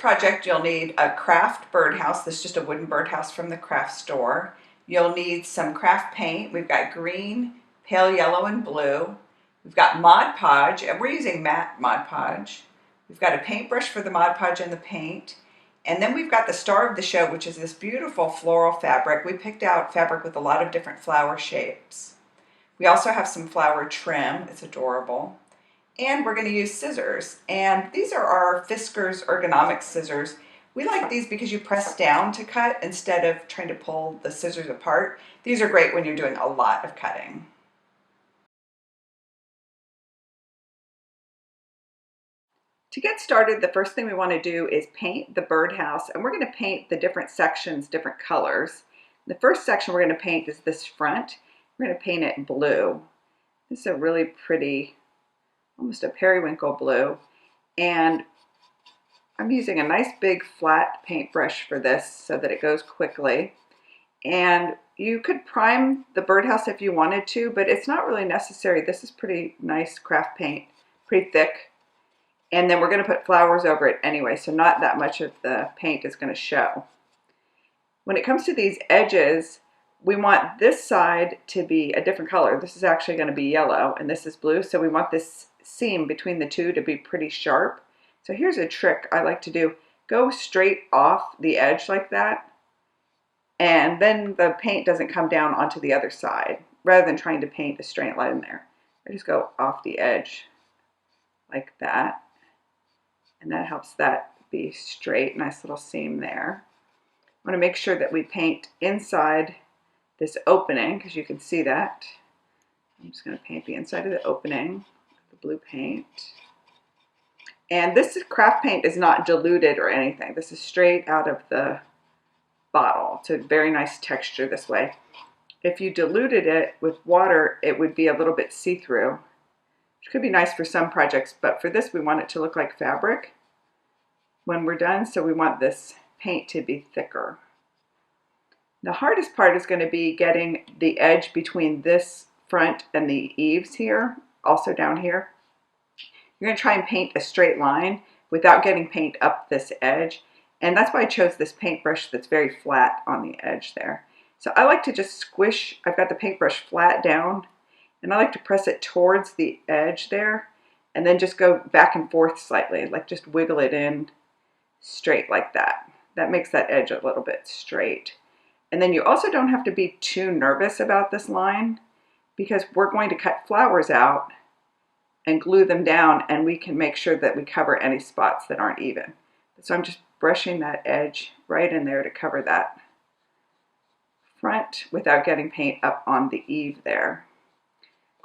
project, you'll need a craft birdhouse. This is just a wooden birdhouse from the craft store. You'll need some craft paint. We've got green, pale yellow, and blue. We've got Mod Podge, and we're using matte Mod Podge. We've got a paintbrush for the Mod Podge and the paint. And then we've got the star of the show, which is this beautiful floral fabric. We picked out fabric with a lot of different flower shapes. We also have some flower trim. It's adorable. And we're going to use scissors. And these are our Fiskars ergonomic scissors. We like these because you press down to cut instead of trying to pull the scissors apart. These are great when you're doing a lot of cutting. To get started, the first thing we want to do is paint the birdhouse, and we're going to paint the different sections different colors. The first section we're going to paint is this front. We're going to paint it blue. This is a really pretty, almost a periwinkle blue, and I'm using a nice big flat paintbrush for this so that it goes quickly. And you could prime the birdhouse if you wanted to, but it's not really necessary. This is pretty nice craft paint, pretty thick. And then we're going to put flowers over it anyway, so not that much of the paint is going to show. When it comes to these edges, we want this side to be a different color. This is actually going to be yellow, and this is blue, so we want this seam between the two to be pretty sharp. So here's a trick I like to do. Go straight off the edge like that, and then the paint doesn't come down onto the other side, rather than trying to paint a straight line there. I just go off the edge like that. And that helps that be straight, nice little seam there. I want to make sure that we paint inside this opening, because you can see that. I'm just going to paint the inside of the opening with the blue paint. And this craft paint is not diluted or anything. This is straight out of the bottle. It's a very nice texture this way. If you diluted it with water, it would be a little bit see-through, which could be nice for some projects, but for this we want it to look like fabric when we're done, so we want this paint to be thicker. The hardest part is going to be getting the edge between this front and the eaves here, also down here. You're going to try and paint a straight line without getting paint up this edge, and that's why I chose this paintbrush that's very flat on the edge there. So I like to just squish, I've got the paintbrush flat down, and I like to press it towards the edge there, and then just go back and forth slightly, like just wiggle it in straight like that. That makes that edge a little bit straight. And then you also don't have to be too nervous about this line, because we're going to cut flowers out and glue them down, and we can make sure that we cover any spots that aren't even. So I'm just brushing that edge right in there to cover that front without getting paint up on the eave there.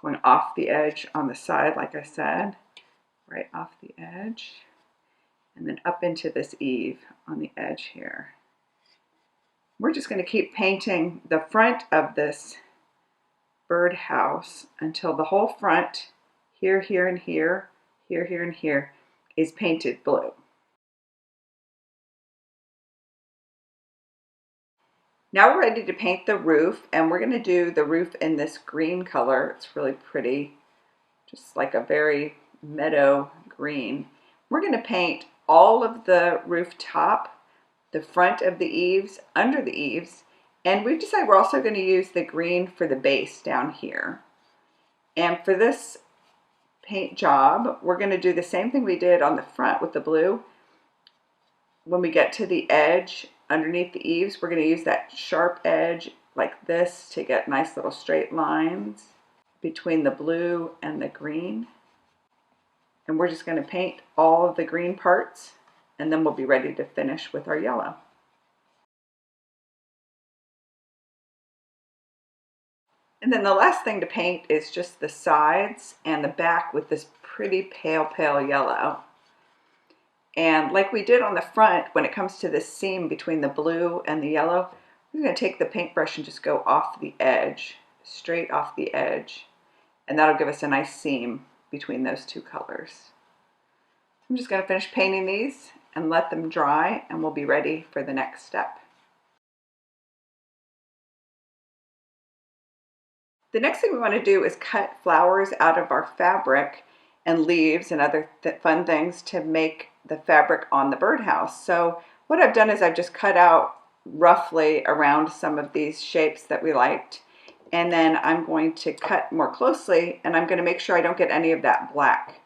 Going off the edge on the side, like I said, right off the edge, and then up into this eave on the edge here. We're just going to keep painting the front of this birdhouse until the whole front, here, here, and here, here, here, and here, is painted blue. Now we're ready to paint the roof, and we're going to do the roof in this green color. It's really pretty, just like a very meadow green. We're going to paint all of the rooftop, the front of the eaves, under the eaves, and we've decided we're also going to use the green for the base down here. And for this paint job, we're going to do the same thing we did on the front with the blue. When we get to the edge underneath the eaves, we're going to use that sharp edge like this to get nice little straight lines between the blue and the green. And we're just going to paint all of the green parts, and then we'll be ready to finish with our yellow. And then the last thing to paint is just the sides and the back with this pretty pale, pale yellow. And like we did on the front, when it comes to this seam between the blue and the yellow, we're going to take the paintbrush and just go off the edge, straight off the edge. And that'll give us a nice seam between those two colors. I'm just going to finish painting these and let them dry, and we'll be ready for the next step. The next thing we want to do is cut flowers out of our fabric and leaves and other fun things to make the fabric on the birdhouse. So what I've done is I've just cut out roughly around some of these shapes that we liked. And then I'm going to cut more closely, and I'm going to make sure I don't get any of that black,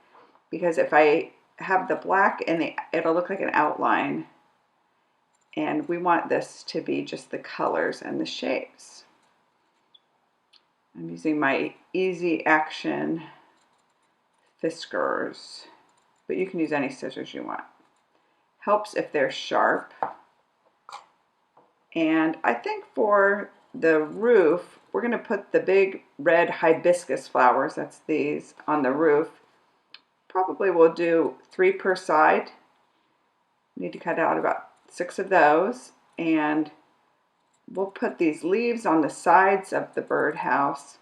because if I have the black in the, it'll look like an outline, and we want this to be just the colors and the shapes. I'm using my Easy Action Fiskars, but you can use any scissors you want. Helps if they're sharp. And I think for the roof, we're going to put the big red hibiscus flowers, that's these, on the roof. Probably we'll do 3 per side. Need to cut out about 6 of those, and we'll put these leaves on the sides of the birdhouse.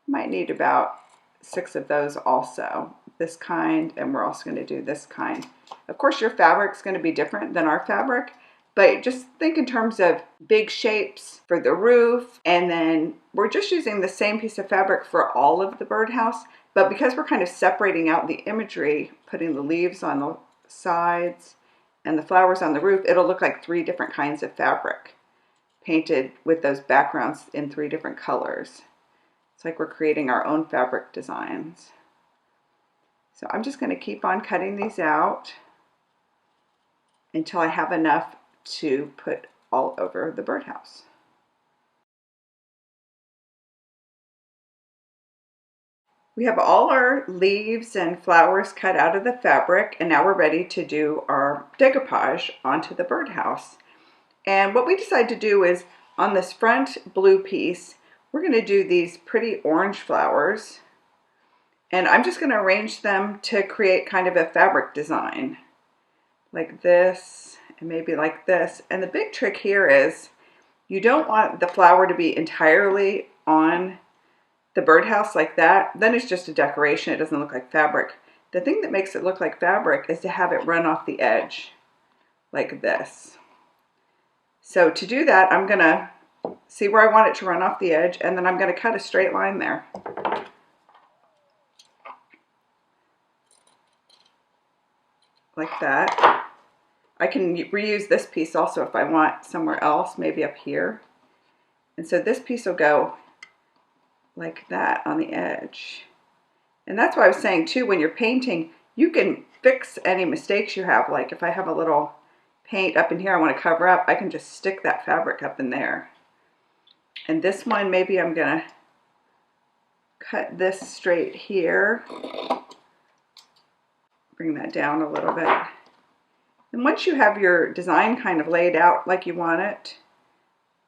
Might need about 6 of those also. This kind, and we're also going to do this kind. Of course, your fabric's going to be different than our fabric, but just think in terms of big shapes for the roof, and then we're just using the same piece of fabric for all of the birdhouse, but because we're kind of separating out the imagery, putting the leaves on the sides and the flowers on the roof, it'll look like 3 different kinds of fabric painted with those backgrounds in 3 different colors. It's like we're creating our own fabric designs. So I'm just going to keep on cutting these out until I have enough to put all over the birdhouse. We have all our leaves and flowers cut out of the fabric, and now we're ready to do our decoupage onto the birdhouse. And what we decided to do is, on this front blue piece, we're going to do these pretty orange flowers, and I'm just going to arrange them to create kind of a fabric design like this and maybe like this. And the big trick here is you don't want the flower to be entirely on the birdhouse like that. Then it's just a decoration. It doesn't look like fabric. The thing that makes it look like fabric is to have it run off the edge like this. So to do that, I'm going to see where I want it to run off the edge, and then I'm going to cut a straight line there. Like that. I can reuse this piece also if I want somewhere else, maybe up here. And so this piece will go like that on the edge. And that's why I was saying too, when you're painting, you can fix any mistakes you have. Like if I have a little paint up in here I want to cover up, I can just stick that fabric up in there. And this one, maybe I'm gonna cut this straight here. Bring that down a little bit. And once you have your design kind of laid out like you want it,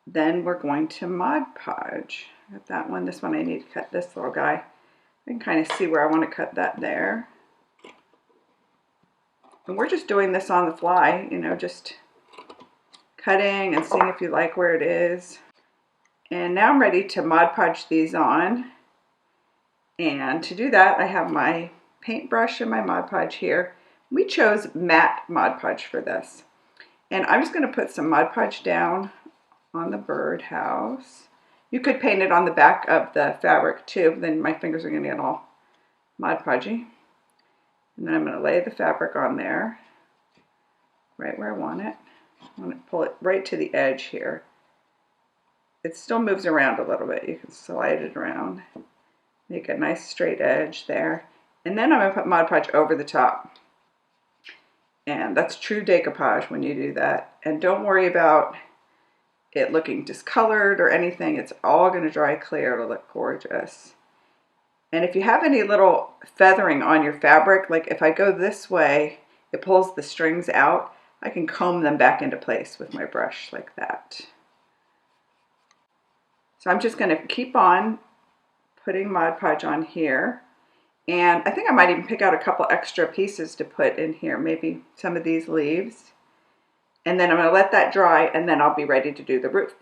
then we're going to Mod Podge. Got that one. This one I need to cut this little guy. I can kind of see where I want to cut that there. And we're just doing this on the fly, you know, just cutting and seeing if you like where it is. And now I'm ready to Mod Podge these on. And to do that, I have my paintbrush and my Mod Podge here. We chose matte Mod Podge for this. And I'm just going to put some Mod Podge down on the birdhouse. You could paint it on the back of the fabric too, then my fingers are going to get all Mod Podgy. And then I'm going to lay the fabric on there, right where I want it. I want to pull it right to the edge here. It still moves around a little bit. You can slide it around. Make a nice straight edge there. And then I'm going to put Mod Podge over the top. And that's true decoupage when you do that. And don't worry about it looking discolored or anything. It's all going to dry clear to look gorgeous. And if you have any little feathering on your fabric, like if I go this way, it pulls the strings out. I can comb them back into place with my brush like that. So I'm just going to keep on putting Mod Podge on here. And I think I might even pick out a couple extra pieces to put in here, maybe some of these leaves. And then I'm going to let that dry, and then I'll be ready to do the roof.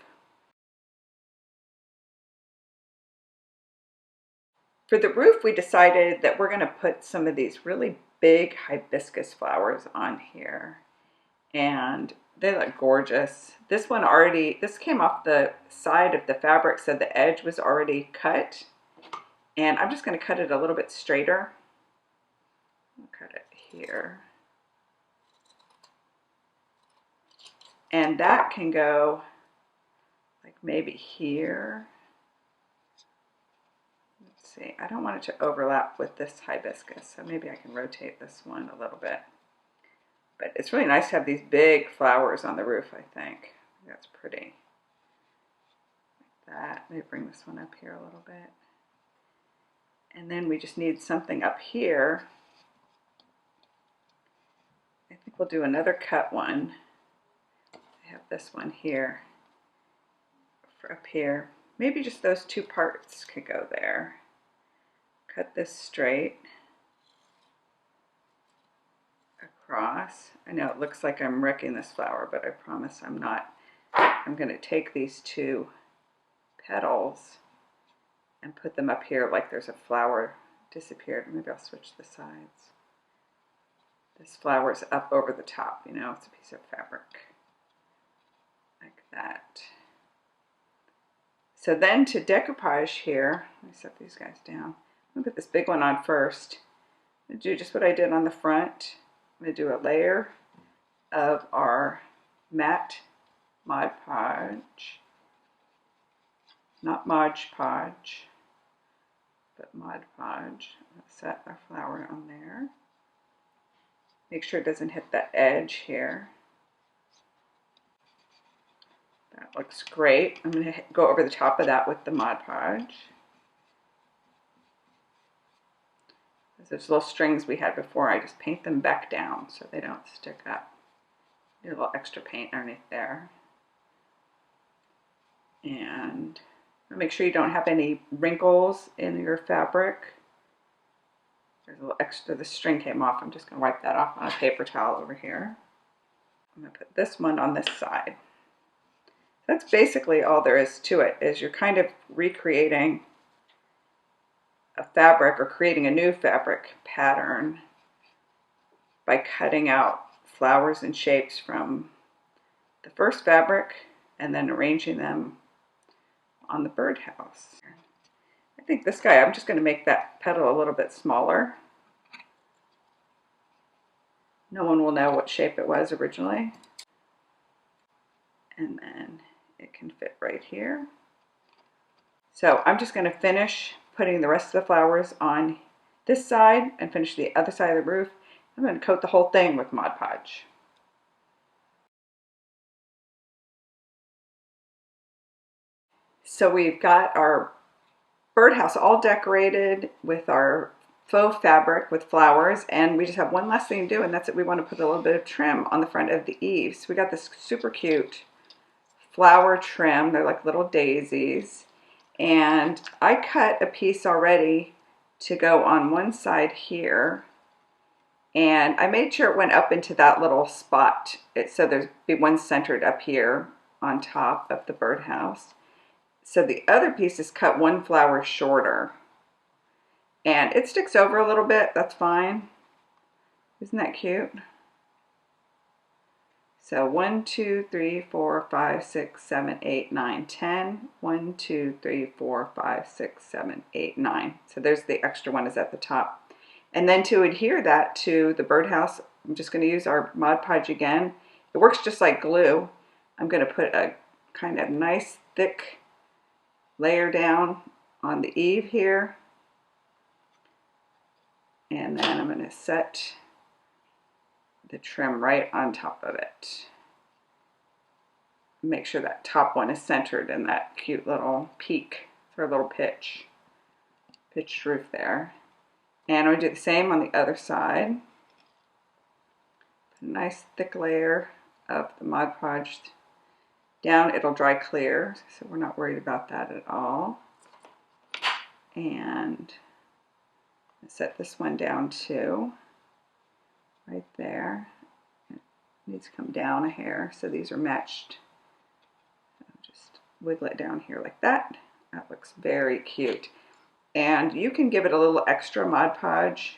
For the roof, we decided that we're going to put some of these really big hibiscus flowers on here. And they look gorgeous. This one already, this came off the side of the fabric, so the edge was already cut. And I'm just going to cut it a little bit straighter. I'll cut it here. And that can go like maybe here. Let's see, I don't want it to overlap with this hibiscus, so maybe I can rotate this one a little bit. But it's really nice to have these big flowers on the roof, I think. That's pretty. Like that. Maybe bring this one up here a little bit. And then we just need something up here. I think we'll do another cut one. I have this one here for up here. Maybe just those two parts could go there. Cut this straight across. I know it looks like I'm wrecking this flower, but I promise I'm not. I'm going to take these two petals and put them up here like there's a flower disappeared. Maybe I'll switch the sides. This flower's up over the top, you know, it's a piece of fabric. Like that. So then to decoupage here, let me set these guys down. I'm going to put this big one on first. I'm going to do just what I did on the front. I'm going to do a layer of our matte Mod Podge. Not Mod Podge, but Mod Podge. Let's set our flower on there. Make sure it doesn't hit that edge here. That looks great. I'm going to go over the top of that with the Mod Podge. Those little strings we had before, I just paint them back down so they don't stick up. Do a little extra paint underneath there. And make sure you don't have any wrinkles in your fabric. There's a little extra, the string came off. I'm just going to wipe that off on a paper towel over here. I'm going to put this one on this side. That's basically all there is to it, is you're kind of recreating a fabric or creating a new fabric pattern by cutting out flowers and shapes from the first fabric and then arranging them on the birdhouse. I think this guy, I'm just going to make that petal a little bit smaller. No one will know what shape it was originally. And then it can fit right here. So I'm just going to finish putting the rest of the flowers on this side and finish the other side of the roof. I'm going to coat the whole thing with Mod Podge. So we've got our birdhouse all decorated with our faux fabric with flowers, and we just have one last thing to do, and that's it. We want to put a little bit of trim on the front of the eaves. So we got this super cute flower trim. They're like little daisies. And I cut a piece already to go on one side here. And I made sure it went up into that little spot. So there's be one centered up here on top of the birdhouse. So the other piece is cut one flower shorter. And it sticks over a little bit, that's fine. Isn't that cute? So 1, 2, 3, 4, 5, 6, 7, 8, 9, 10. 1, 2, 3, 4, 5, 6, 7, 8, 9. So there's the extra one is at the top. And then to adhere that to the birdhouse, I'm just going to use our Mod Podge again. It works just like glue. I'm going to put a kind of nice thick layer down on the eave here. And then I'm going to set the trim right on top of it. Make sure that top one is centered in that cute little peak for a little pitched roof there. And I'm going to do the same on the other side. Put a nice thick layer of the Mod Podge down. It'll dry clear, so we're not worried about that at all. And set this one down too. Right there. It needs to come down a hair, so these are matched. Just wiggle it down here like that. That looks very cute. And you can give it a little extra Mod Podge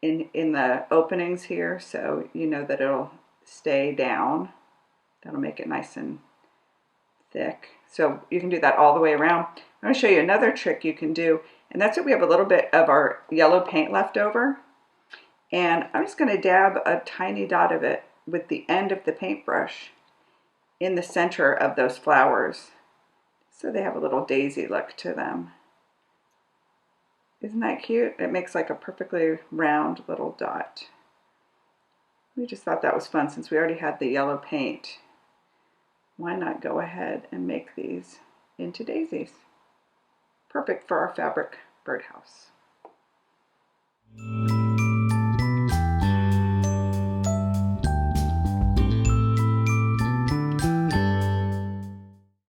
in the openings here, so you know that it'll stay down. That'll make it nice and thick. So you can do that all the way around. I'm going to show you another trick you can do, and that's it. We have a little bit of our yellow paint left over. And I'm just going to dab a tiny dot of it with the end of the paintbrush in the center of those flowers, so they have a little daisy look to them. Isn't that cute? It makes like a perfectly round little dot. We just thought that was fun since we already had the yellow paint. Why not go ahead and make these into daisies? Perfect for our fabric birdhouse.